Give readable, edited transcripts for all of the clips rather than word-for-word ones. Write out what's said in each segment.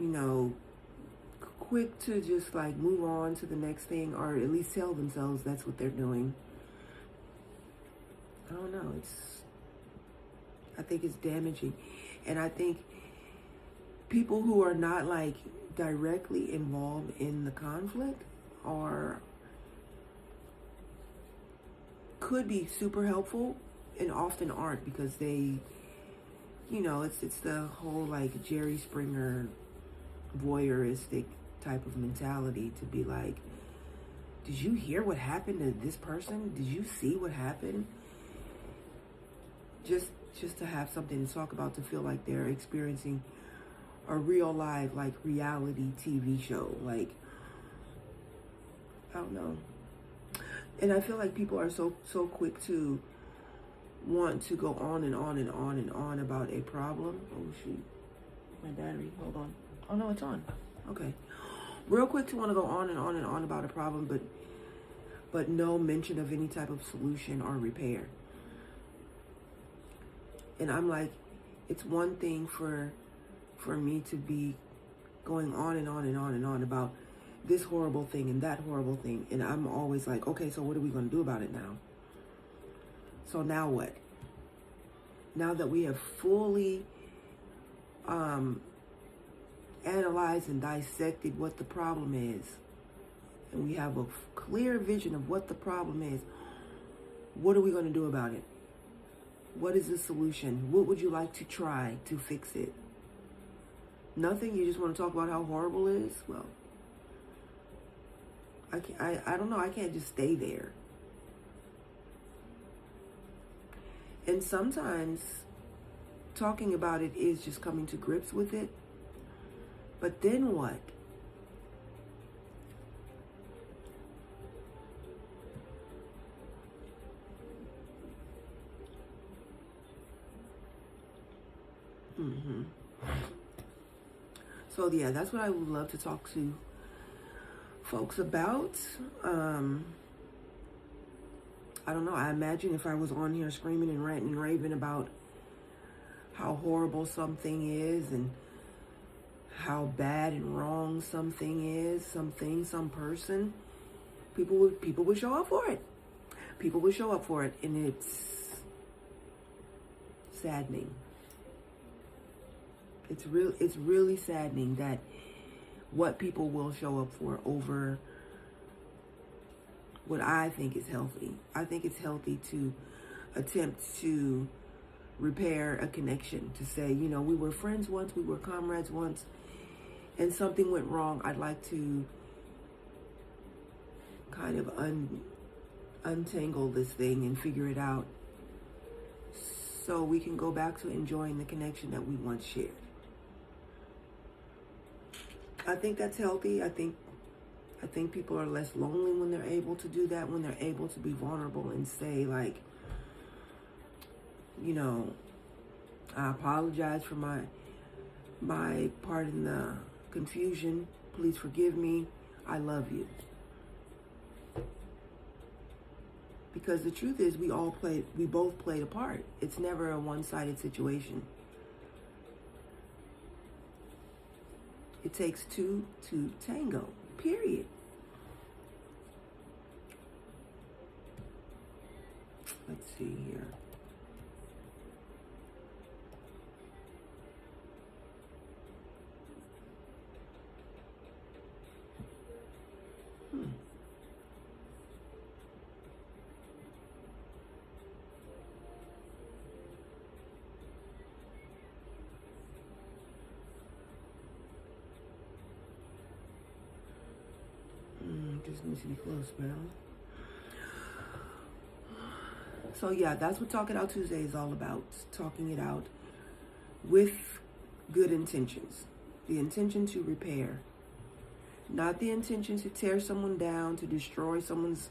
you know, quick to just like move on to the next thing, or at least tell themselves that's what they're doing. I don't know. I think it's damaging. And I think people who are not like directly involved in the conflict are could be super helpful and often aren't, because they, you know, it's the whole like Jerry Springer voyeuristic type of mentality to be like, did you hear what happened to this person? Did you see what happened? Just to have something to talk about, to feel like they're experiencing a real live like reality TV show. Like, I don't know. And I feel like people are so quick to want to go on and on and on and on about a problem. Oh shoot, my battery, hold on. Oh no, it's on. Okay. Real quick to want to go on and on and on about a problem, but no mention of any type of solution or repair. And I'm like, it's one thing for me to be going on and on and on and on about this horrible thing and that horrible thing. And I'm always like, okay, so what are we going to do about it now? So now what? Now that we have fully analyzed and dissected what the problem is, and we have a clear vision of what the problem is, what are we going to do about it? What is the solution? What would you like to try to fix it? Nothing? You just want to talk about how horrible it is? Well, I don't know. I can't just stay there. And sometimes talking about it is just coming to grips with it. But then what? So yeah, that's what I would love to talk to folks about. I don't know. I imagine if I was on here screaming and ranting and raving about how horrible something is and how bad and wrong something is, something, some person, people would show up for it. People would show up for it, and it's saddening. It's really saddening that what people will show up for over what I think is healthy. I think it's healthy to attempt to repair a connection, to say, you know, we were friends once, we were comrades once, and something went wrong. I'd like to kind of untangle this thing and figure it out so we can go back to enjoying the connection that we once shared. I think that's healthy. I think people are less lonely when they're able to do that, when they're able to be vulnerable and say, like, you know, I apologize for my part in the confusion. Please forgive me. I love you. Because the truth is, we both played a part. It's never a one-sided situation. It takes two to tango, period. Let's see here. Just needs to be close, man. So yeah, that's what Talk It Out Tuesday is all about. Talking it out with good intentions. The intention to repair. Not the intention to tear someone down, to destroy someone's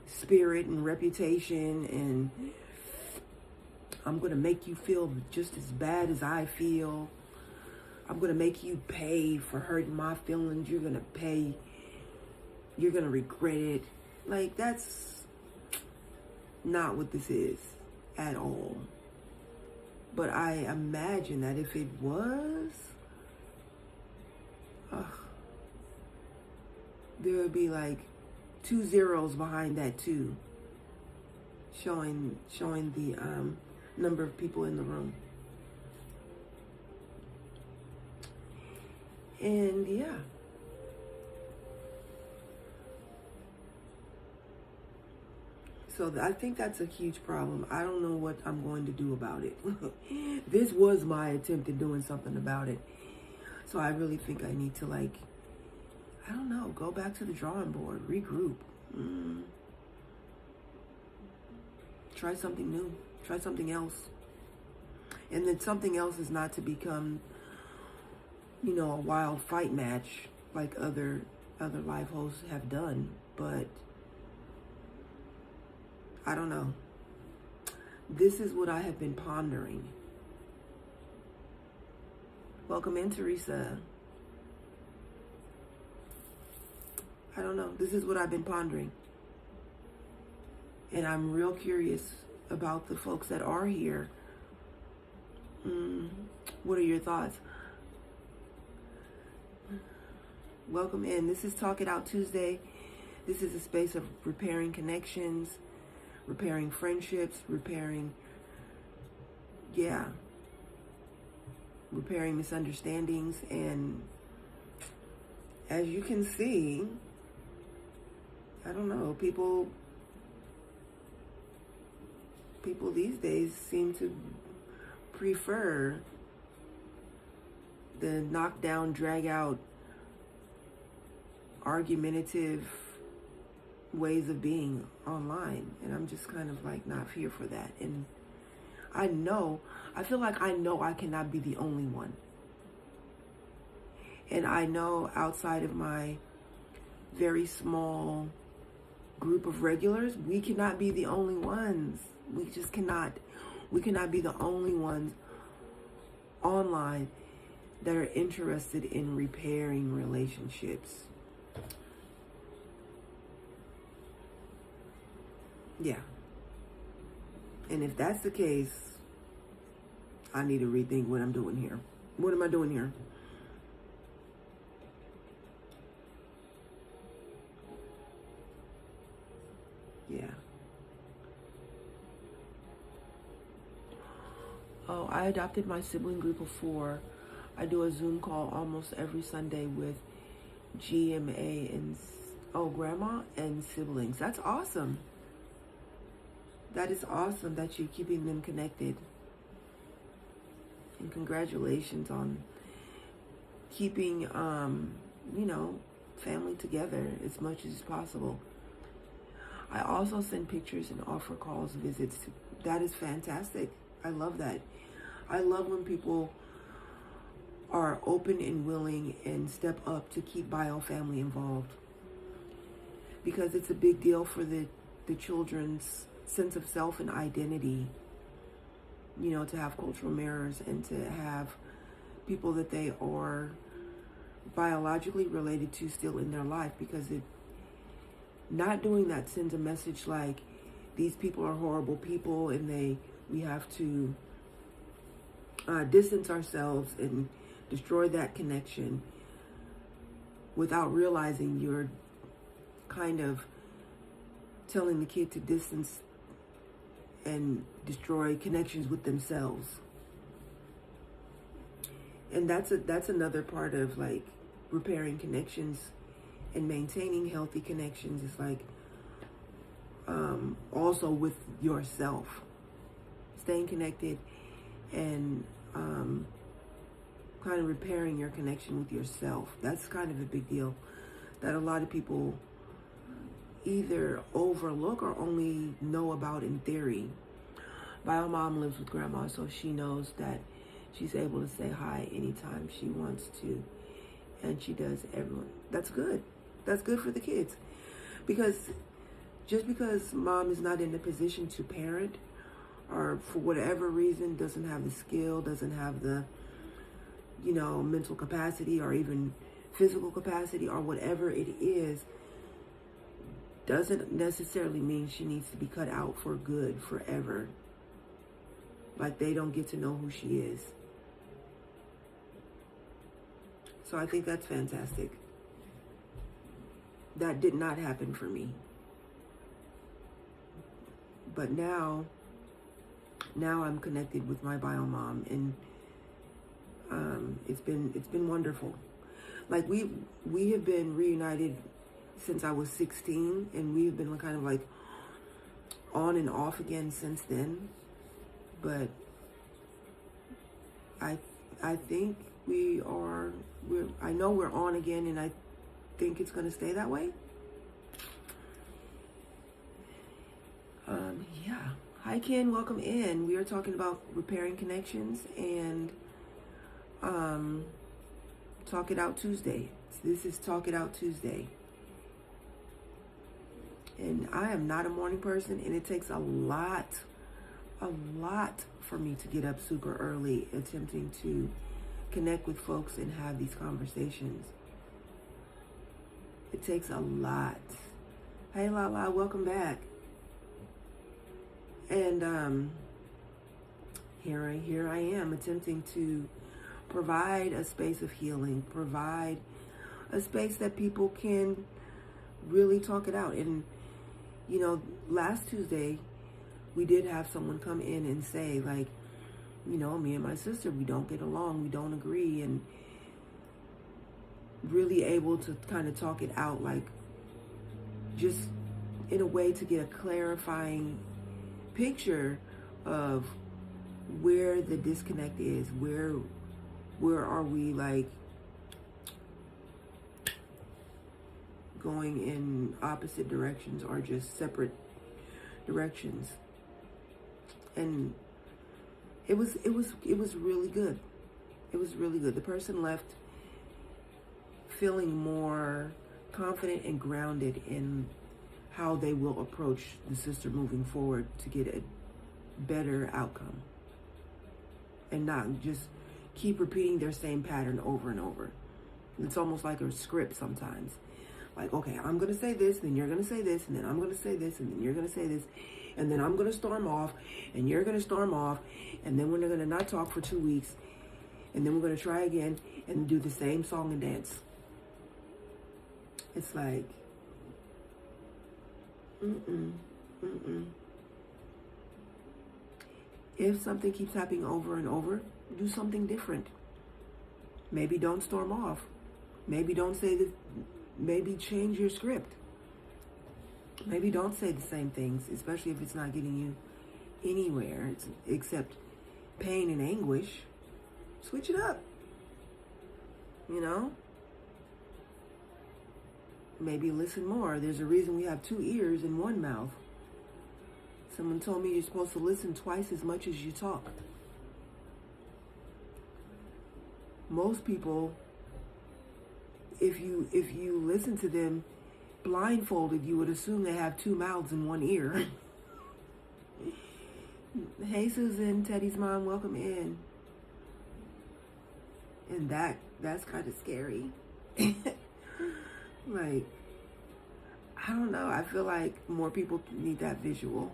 spirit and reputation, and I'm going to make you feel just as bad as I feel. I'm going to make you pay for hurting my feelings. You're going to pay. You're going to regret it. Like, that's not what this is at all. But I imagine that if it was, there would be like 2 zeros behind that 2, showing the number of people in the room. And yeah. So I think that's a huge problem. I don't know what I'm going to do about it. This was my attempt at doing something about it. So I really think I need to, like, I don't know, go back to the drawing board, regroup. Try something new. Try something else. And then something else is not to become, you know, a wild fight match like other live hosts have done. But I don't know. This is what I have been pondering. Welcome in, Teresa. I don't know. This is what I've been pondering. And I'm real curious about the folks that are here. What are your thoughts? Welcome in. This is Talk It Out Tuesday. This is a space of repairing connections, repairing friendships, repairing misunderstandings. And as you can see, I don't know, people these days seem to prefer the knockdown, drag out, argumentative ways of being online. And I'm just kind of like not here for that. And I feel like I know I cannot be the only one. And I know outside of my very small group of regulars, we cannot be the only ones. We just cannot. We cannot be the only ones online that are interested in repairing relationships. Yeah. And if that's the case, I need to rethink what I'm doing here. What am I doing here? Yeah. Oh, I adopted my sibling group of 4. I do a Zoom call almost every Sunday with GMA and grandma and siblings. That's awesome. That is awesome that you're keeping them connected. And congratulations on keeping, family together as much as possible. I also send pictures and offer calls, visits. That is fantastic. I love that. I love when people are open and willing and step up to keep bio family involved, because it's a big deal for the children's sense of self and identity, to have cultural mirrors and to have people that they are biologically related to still in their life, because not doing that sends a message like these people are horrible people and we have to distance ourselves and destroy that connection, without realizing you're kind of telling the kid to distance and destroy connections with themselves. And that's another part of like repairing connections and maintaining healthy connections. Is like also with yourself, staying connected and kind of repairing your connection with yourself. That's kind of a big deal that a lot of people either overlook or only know about in theory. Bio mom lives with grandma, so she knows that she's able to say hi anytime she wants to, and she does everyone. That's good. That's good for the kids, because just because mom is not in a position to parent, or for whatever reason doesn't have the skill, doesn't have the mental capacity or even physical capacity or whatever it is, doesn't necessarily mean she needs to be cut out for good forever. Like they don't get to know who she is. So I think that's fantastic that did not happen for me. But now I'm connected with my bio mom, and it's been wonderful. Like we have been reunited since I was 16, and we've been kind of like on and off again since then. But I think I know we're on again, and I think it's gonna stay that way. Yeah. Hi Ken, welcome in. We are talking about repairing connections and Talk It Out Tuesday. This is Talk It Out Tuesday. And I am not a morning person, and it takes a lot for me to get up super early attempting to connect with folks and have these conversations. It takes a lot. Hey Lala, welcome back. And here I am attempting to provide a space of healing, provide a space that people can really talk it out. And last Tuesday we did have someone come in and say, like, me and my sister, we don't get along, we don't agree, and really able to kind of talk it out, like just in a way to get a clarifying picture of where the disconnect is, where are we like going in opposite directions or just separate directions. And it was really good. It was really good. The person left feeling more confident and grounded in how they will approach the sister moving forward to get a better outcome, and not just keep repeating their same pattern over and over. It's almost like a script sometimes. Like, okay, I'm going to say this, then you're going to say this, and then I'm going to say this, and then you're going to say this, and then I'm going to storm off, and you're going to storm off, and then we're going to not talk for 2 weeks, and then we're going to try again and do the same song and dance. It's like, If something keeps happening over and over, do something different. Maybe don't storm off. Maybe don't say this. Maybe change your script. Maybe don't say the same things, especially if it's not getting you anywhere except pain and anguish. Switch it up. Maybe listen more. There's a reason we have 2 ears and 1 mouth. Someone told me you're supposed to listen twice as much as you talk. Most people, if you listen to them blindfolded, you would assume they have 2 mouths and 1 ear. Hey Susan, Teddy's mom, welcome in. And that's kind of scary. Like, I don't know. I feel like more people need that visual.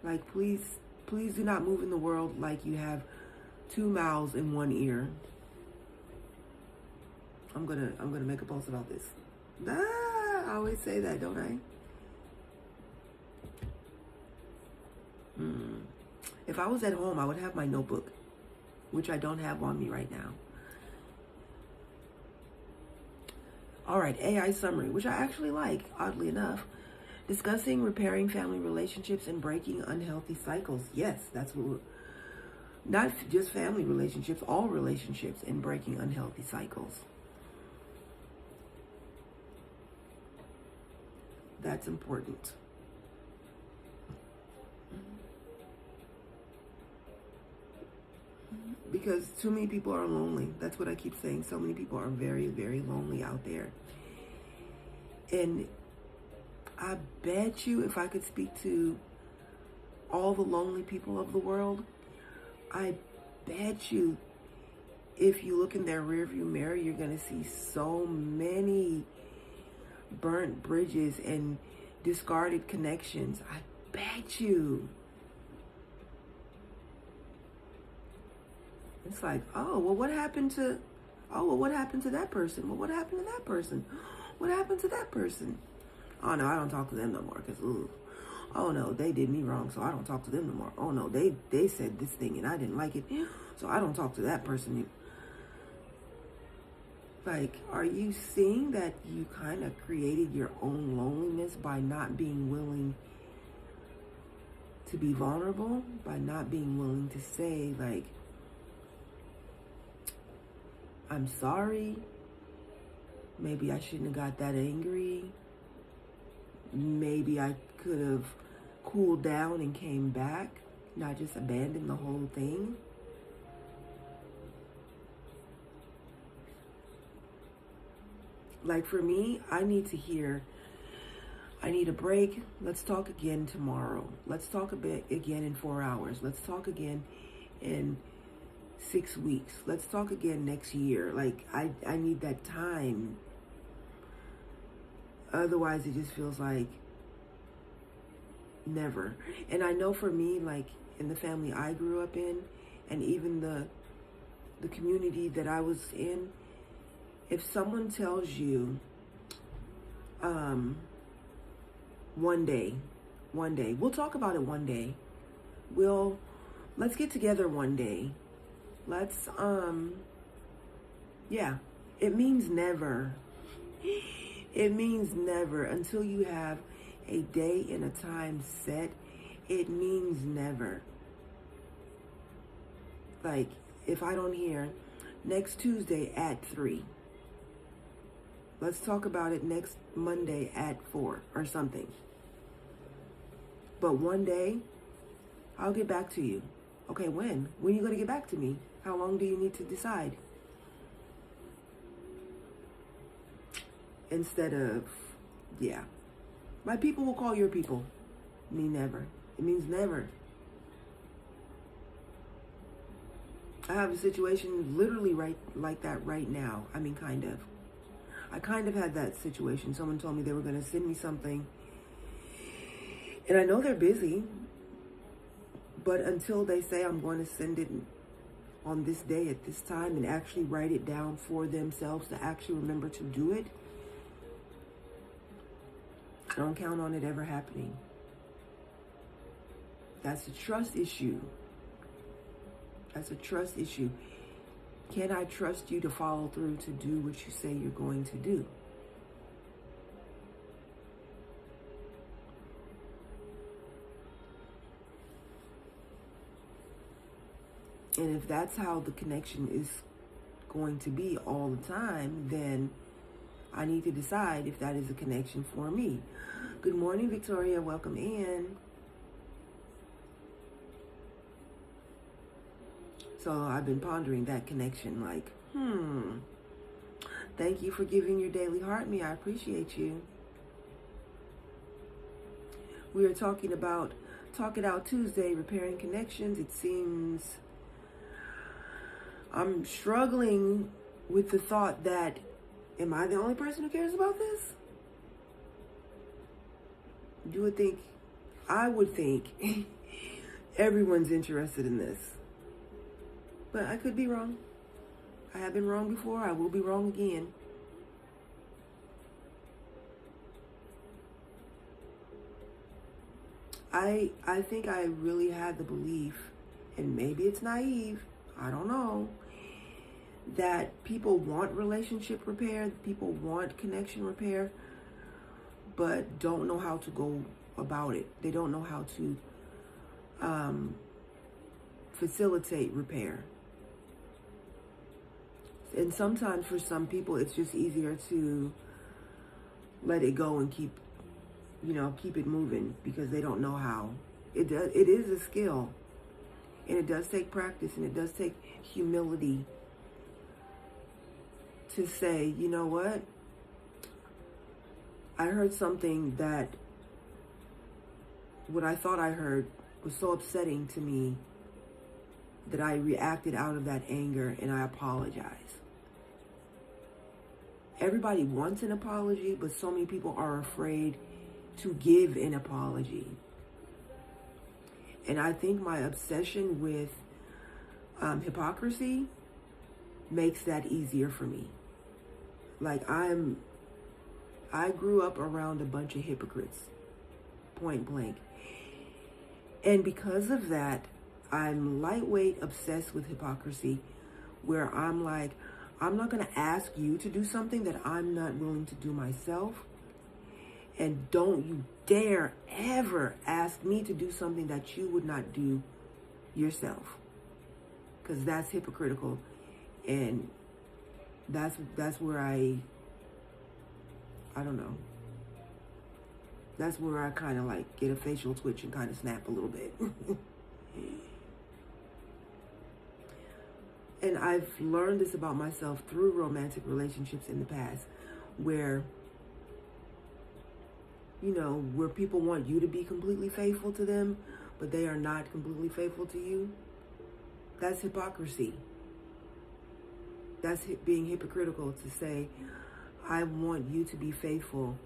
Like, please do not move in the world like you have 2 mouths and 1 ear. I'm gonna make a post about this. I always say that, don't I? If I was at home, I would have my notebook, which I don't have on me right now. All right, AI summary, which I actually like, oddly enough. Discussing repairing family relationships and breaking unhealthy cycles. Yes, that's what not just family relationships, all relationships and breaking unhealthy cycles. That's important. Because too many people are lonely. That's what I keep saying. So many people are very, very lonely out there. And I bet you if I could speak to all the lonely people of the world, I bet you if you look in their rearview mirror, you're going to see so many burnt bridges and discarded connections. I bet you. It's like, what happened to that person? Well, what happened to that person? What happened to that person? Oh no, I don't talk to them no more because, oh no, they did me wrong, so I don't talk to them no more. Oh no, they said this thing and I didn't like it, so I don't talk to that person. Like, are you seeing that you kind of created your own loneliness by not being willing to be vulnerable, by not being willing to say, like, I'm sorry, maybe I shouldn't have got that angry, maybe I could have cooled down and came back, not just abandoned the whole thing? Like, for me, I need to hear, I need a break. Let's talk again tomorrow. Let's talk a bit again in 4 hours. Let's talk again in 6 weeks. Let's talk again next year. Like, I need that time. Otherwise, it just feels like never. And I know for me, like, in the family I grew up in, and even the community that I was in, if someone tells you, one day, we'll talk about it one day. Let's get together one day. Let's, yeah, it means never. It means never. Until you have a day and a time set, it means never. Like, if I don't hear next Tuesday at 3, let's talk about it next Monday at 4 or something. But one day, I'll get back to you. Okay, when? When are you going to get back to me? How long do you need to decide? Instead of, yeah. My people will call your people. Me never. It means never. I have a situation literally right like that right now. I mean, kind of. I kind of had that situation. Someone told me they were going to send me something. And I know they're busy. But until they say I'm going to send it on this day at this time and actually write it down for themselves to actually remember to do it, I don't count on it ever happening. That's a trust issue. That's a trust issue. Can I trust you to follow through to do what you say you're going to do? And if that's how the connection is going to be all the time, then I need to decide if that is a connection for me. Good morning, Victoria. Welcome in. So I've been pondering that connection, like, thank you for giving your daily heart me. I appreciate you. We are talking about Talk It Out Tuesday, repairing connections. It seems I'm struggling with the thought that, am I the only person who cares about this? I would think everyone's interested in this. But I could be wrong. I have been wrong before. I will be wrong again. I think I really had the belief, and maybe it's naive, I don't know, that people want relationship repair, people want connection repair, but don't know how to go about it. They don't know how to facilitate repair. And sometimes for some people, it's just easier to let it go and keep it moving because they don't know how. It is a skill, and it does take practice, and it does take humility to say, you know what? I heard something that what I thought I heard was so upsetting to me that I reacted out of that anger, and I apologize. Everybody wants an apology, but so many people are afraid to give an apology. And I think my obsession with hypocrisy makes that easier for me. Like, I'm I grew up around a bunch of hypocrites, point blank. And because of that, I'm lightweight obsessed with hypocrisy, where I'm like, I'm not going to ask you to do something that I'm not willing to do myself. And don't you dare ever ask me to do something that you would not do yourself. Because that's hypocritical. And that's where I don't know. That's where I kind of like get a facial twitch and kind of snap a little bit. And I've learned this about myself through romantic relationships in the past, where, you know, where people want you to be completely faithful to them, but they are not completely faithful to you. That's hypocrisy. That's being hypocritical to say, I want you to be faithful,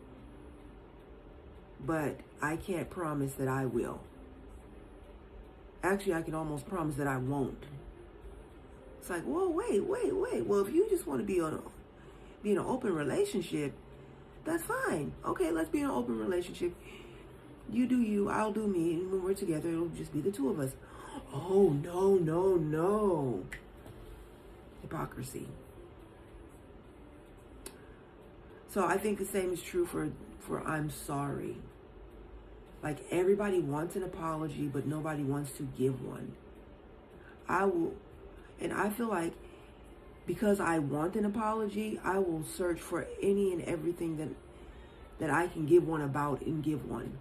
but I can't promise that I will. Actually, I can almost promise that I won't. It's like, whoa, wait. Well, if you just want to be in an open relationship, that's fine. Okay, let's be in an open relationship. You do you, I'll do me, and when we're together, it'll just be the two of us. Oh, no. Hypocrisy. So I think the same is true for I'm sorry. Like, everybody wants an apology, but nobody wants to give one. And I feel like because I want an apology, I will search for any and everything that I can give one about and give one.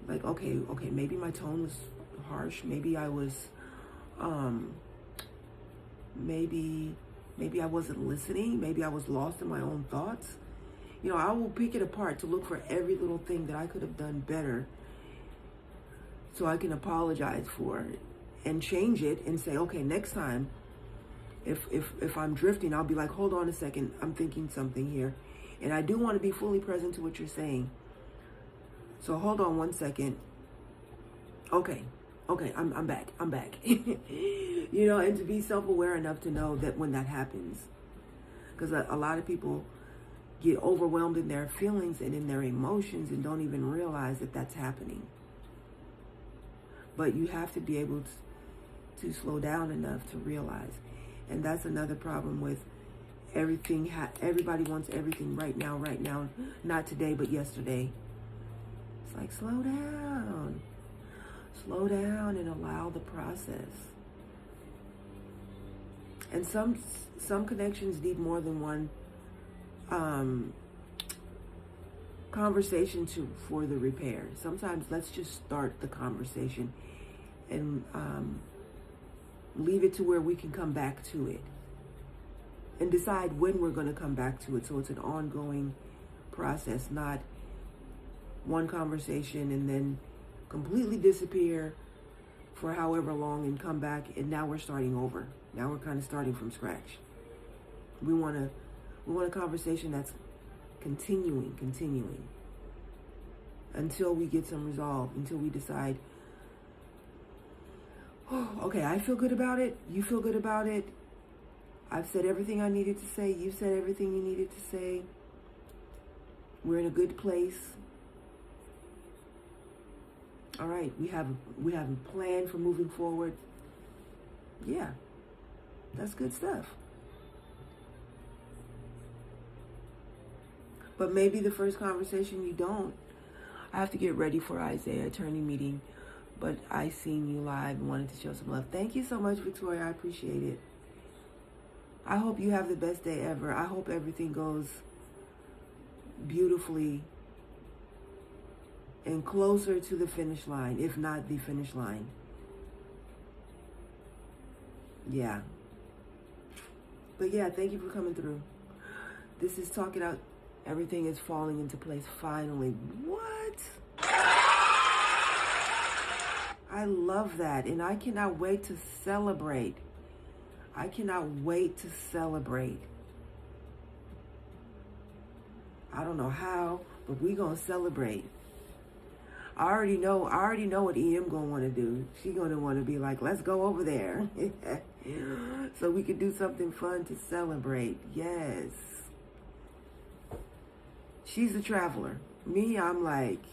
Like, okay, maybe my tone was harsh. Maybe I was, maybe I wasn't listening. Maybe I was lost in my own thoughts. You know, I will pick it apart to look for every little thing that I could have done better so I can apologize for it and change it and say, okay, next time, if I'm drifting, I'll be like, hold on a second, I'm thinking something here. And I do want to be fully present to what you're saying. So hold on one second. Okay, I'm back. You know, and to be self-aware enough to know that when that happens. Because a lot of people get overwhelmed in their feelings and in their emotions and don't even realize that that's happening. But you have to be able to slow down enough to realize. And that's another problem with everything. Everybody wants everything right now. Not today, but yesterday. It's like, slow down and allow the process. And some connections need more than one conversation for the repair. Sometimes let's just start the conversation and leave it to where we can come back to it and decide when we're going to come back to it. So it's an ongoing process, not one conversation and then completely disappear for however long and come back and now we're starting over. Now we're kind of starting from scratch. We want a conversation that's continuing until we get some resolve, until we decide, oh, okay, I feel good about it. You feel good about it. I've said everything I needed to say. You've said everything you needed to say. We're in a good place. All right, we have a plan for moving forward. Yeah, that's good stuff. But maybe the first conversation you don't. I have to get ready for Isaiah attorney meeting, but I seen you live and wanted to show some love. Thank you so much, Victoria. I appreciate it. I hope you have the best day ever. I hope everything goes beautifully and closer to the finish line, if not the finish line. Yeah. But yeah, thank you for coming through. This is Talk It Out. Everything is falling into place finally. What? I love that. And I cannot wait to celebrate. I don't know how, but we gonna celebrate. I already know what EM gonna want to do. She gonna want to be like, let's go over there. So we can do something fun to celebrate. Yes. She's a traveler. Me, I'm like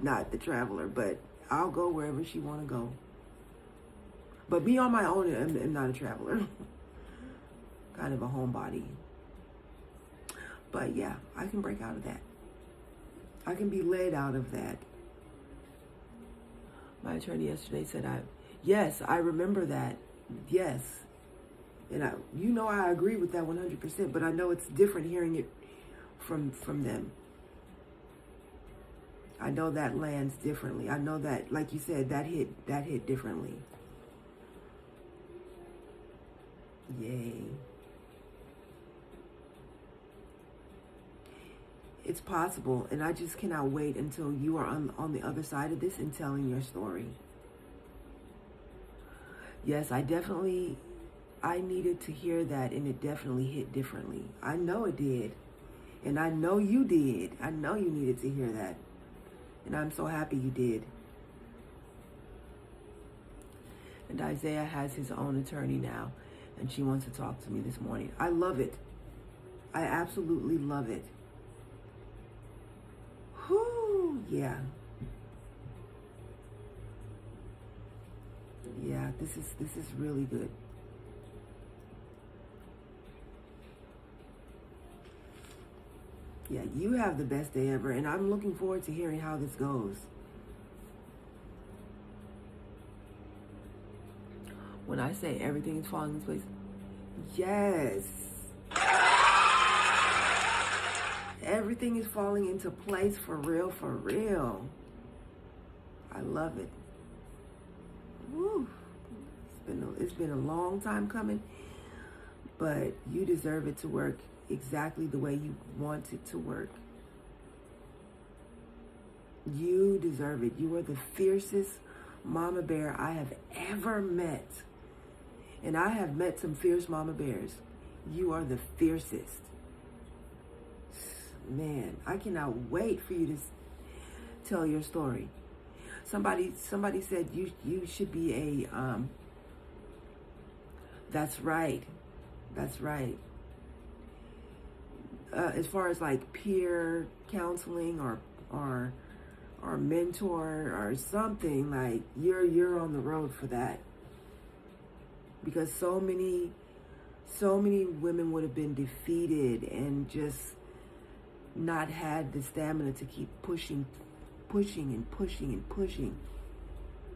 not the traveler, but I'll go wherever she want to go. But me on my own, I'm not a traveler. Kind of a homebody. But yeah, I can break out of that. I can be led out of that. My attorney yesterday said, yes, I remember that. Yes. And I agree with that 100%, but I know it's different hearing it from them. I know that lands differently. I know that, like you said, that hit differently. Yay. It's possible, and I just cannot wait until you are on the other side of this and telling your story. Yes, I needed to hear that, and it definitely hit differently. I know it did, and I know you did. I know you needed to hear that, and I'm so happy you did. And Isaiah has his own attorney now, and she wants to talk to me this morning. I love it. I absolutely love it. Whew, yeah. Yeah, this is really good. Yeah, you have the best day ever, and I'm looking forward to hearing how this goes. When I say everything is falling into place, yes. Everything is falling into place for real, for real. I love it. Woo. It's been a long time coming, but you deserve it to work exactly the way you want it to work. You deserve it. You are the fiercest mama bear I have ever met. And I have met some fierce mama bears. You are the fiercest. Man, I cannot wait for you to tell your story. Somebody said you should be a that's right. That's right. As far as like peer counseling or mentor or something, like you're on the road for that. Because so many women would have been defeated and just not had the stamina to keep pushing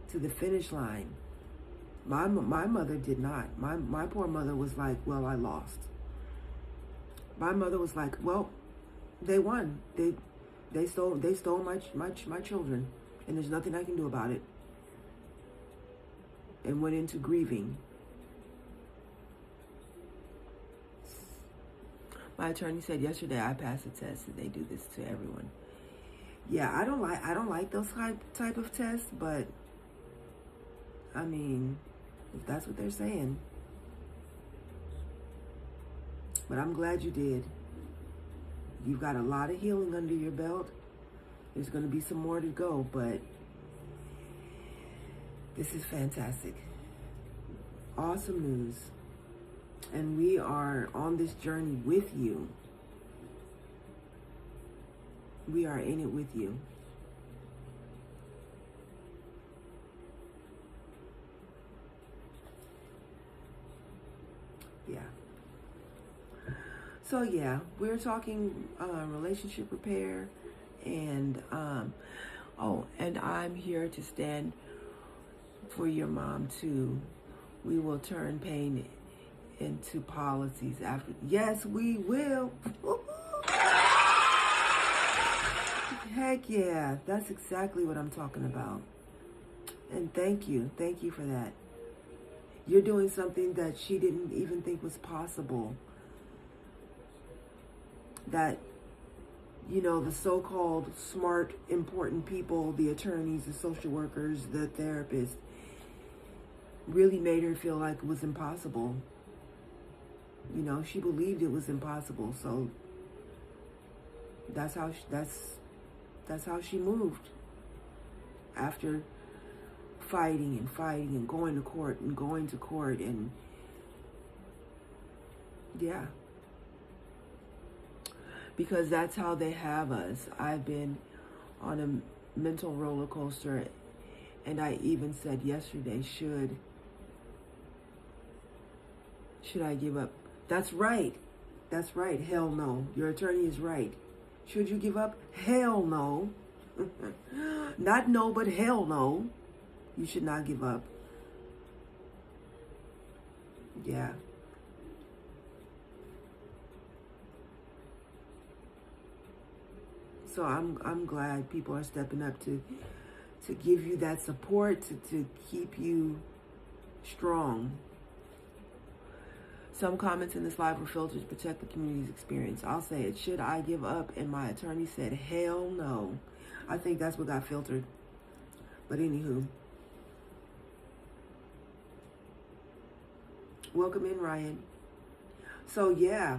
to the finish line. My mother did not. My poor mother was like, well, I lost. My mother was like, well, they won. They stole my children, and there's nothing I can do about it. And went into grieving. My attorney said yesterday I passed the test, and they do this to everyone. Yeah, I don't like those type of tests, but I mean, if that's what they're saying. But I'm glad you did. You've got a lot of healing under your belt. There's going to be some more to go, but this is fantastic. Awesome news. And we are on this journey with you. We are in it with you. Yeah. So yeah, we're talking relationship repair, and and I'm here to stand for your mom too. We will turn pain into policies after. Yes, we will. Heck yeah, that's exactly what I'm talking about. And thank you for that. You're doing something that she didn't even think was possible. That, the so-called smart, important people, the attorneys, the social workers, the therapists, really made her feel like it was impossible. She believed it was impossible. So that's how she moved. After fighting and going to court and yeah. because that's how they have us. I've been on a mental roller coaster, and I even said yesterday, should I give up? That's right. That's right. Hell no. Your attorney is right. Should you give up? Hell no. Not no, but hell no. You should not give up. Yeah. So I'm glad people are stepping up to give you that support, to keep you strong. Some comments in this live were filtered to protect the community's experience. I'll say it. Should I give up? And my attorney said, hell no. I think that's what got filtered. But anywho. Welcome in, Ryan. So, yeah.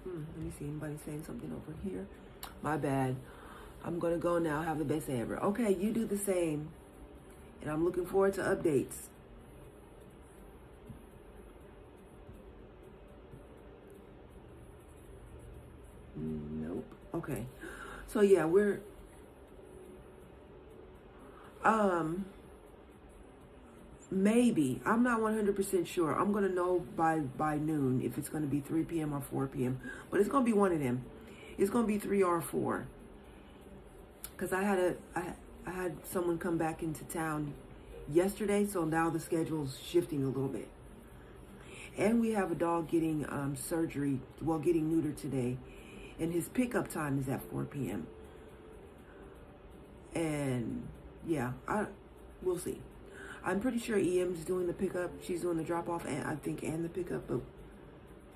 Let me see. Anybody saying something over here? My bad. I'm going to go now. Have the best day ever. Okay, you do the same. And I'm looking forward to updates. Nope. Okay. So, yeah, we're... Maybe. I'm not 100% sure. I'm going to know by noon if it's going to be 3 p.m. or 4 p.m. But it's going to be one of them. It's going to be 3 or 4. Because I had someone come back into town yesterday, so now the schedule's shifting a little bit. And we have a dog getting surgery, getting neutered today. And his pickup time is at 4 p.m. And, yeah, we'll see. I'm pretty sure EM's doing the pickup. She's doing the drop-off, and I think, and the pickup, but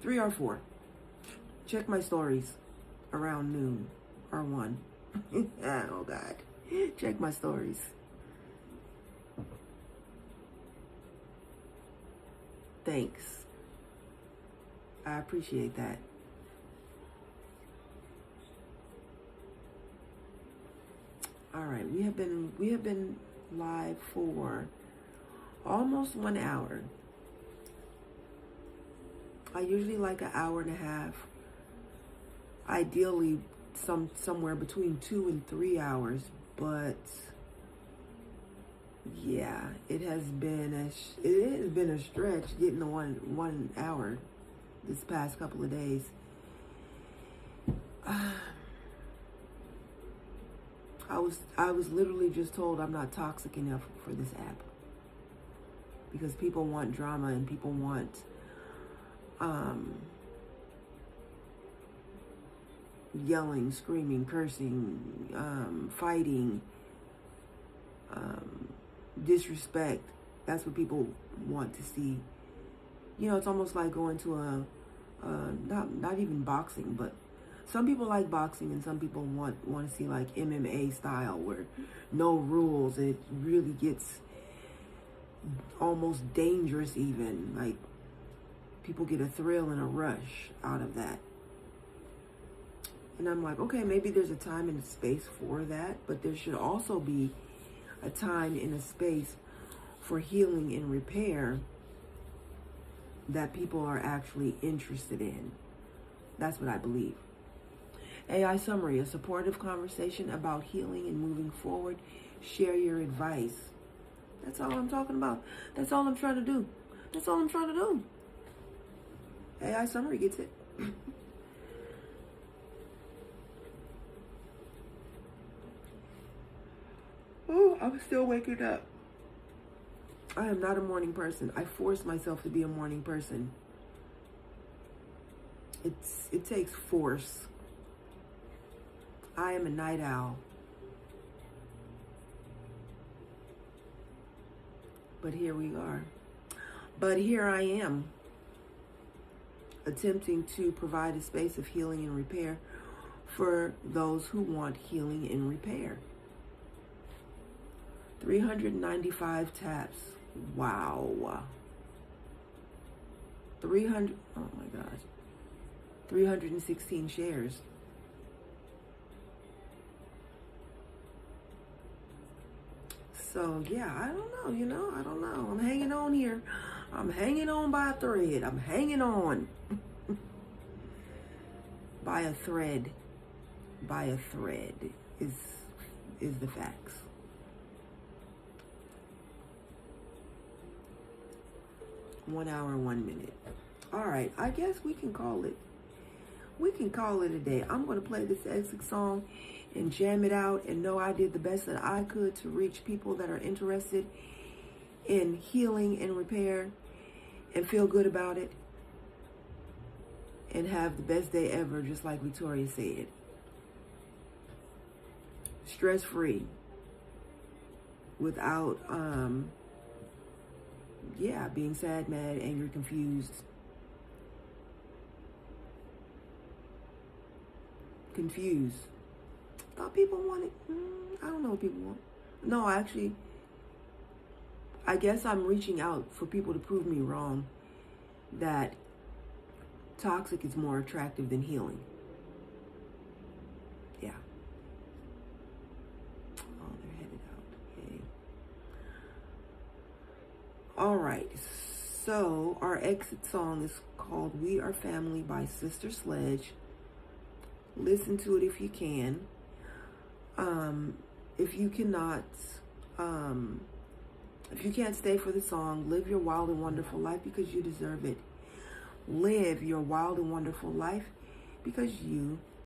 3 or 4. Check my stories around noon or 1. Oh, God. Check my stories. Thanks. I appreciate that. All right, we have been live for almost 1 hour. I usually like an hour and a half. Ideally, somewhere between 2 and 3 hours. But yeah, it has been a stretch getting to 1 hour this past couple of days. I was literally just told I'm not toxic enough for this app. Because people want drama and people want yelling, screaming, cursing, fighting, disrespect. That's what people want to see. You know, it's almost like going to not even boxing, but some people like boxing and some people want to see like MMA style where no rules. It really gets almost dangerous even. Like, people get a thrill and a rush out of that. And I'm like, okay, maybe there's a time and a space for that, but there should also be a time and a space for healing and repair that people are actually interested in. That's what I believe. AI summary, a supportive conversation about healing and moving forward. Share your advice. That's all I'm talking about. That's all I'm trying to do. That's all I'm trying to do. AI summary gets it. Oh, I'm still waking up. I am not a morning person. I force myself to be a morning person. It takes force. I am a night owl. But here we are. But here I am, attempting to provide a space of healing and repair for those who want healing and repair. 395 taps. Wow. 300, oh my gosh. 316 shares. So yeah, I don't know, I don't know. I'm hanging on here. I'm hanging on by a thread. I'm hanging on by a thread. By a thread is the facts. One hour, 1 minute. All right, I guess we can call it. We can call it a day. I'm going to play this Essex song and jam it out and know I did the best that I could to reach people that are interested in healing and repair and feel good about it and have the best day ever, just like Victoria said. Stress-free, without, being sad, mad, angry, confused. Thought people wanted, I don't know what people want. No, actually, I guess I'm reaching out for people to prove me wrong that toxic is more attractive than healing. Yeah. Oh, they're headed out. Okay. All right. So our exit song is called We Are Family by Sister Sledge. Listen to it if you can. If you cannot, if you can't stay for the song, live your wild and wonderful life because you deserve it. Live your wild and wonderful life because you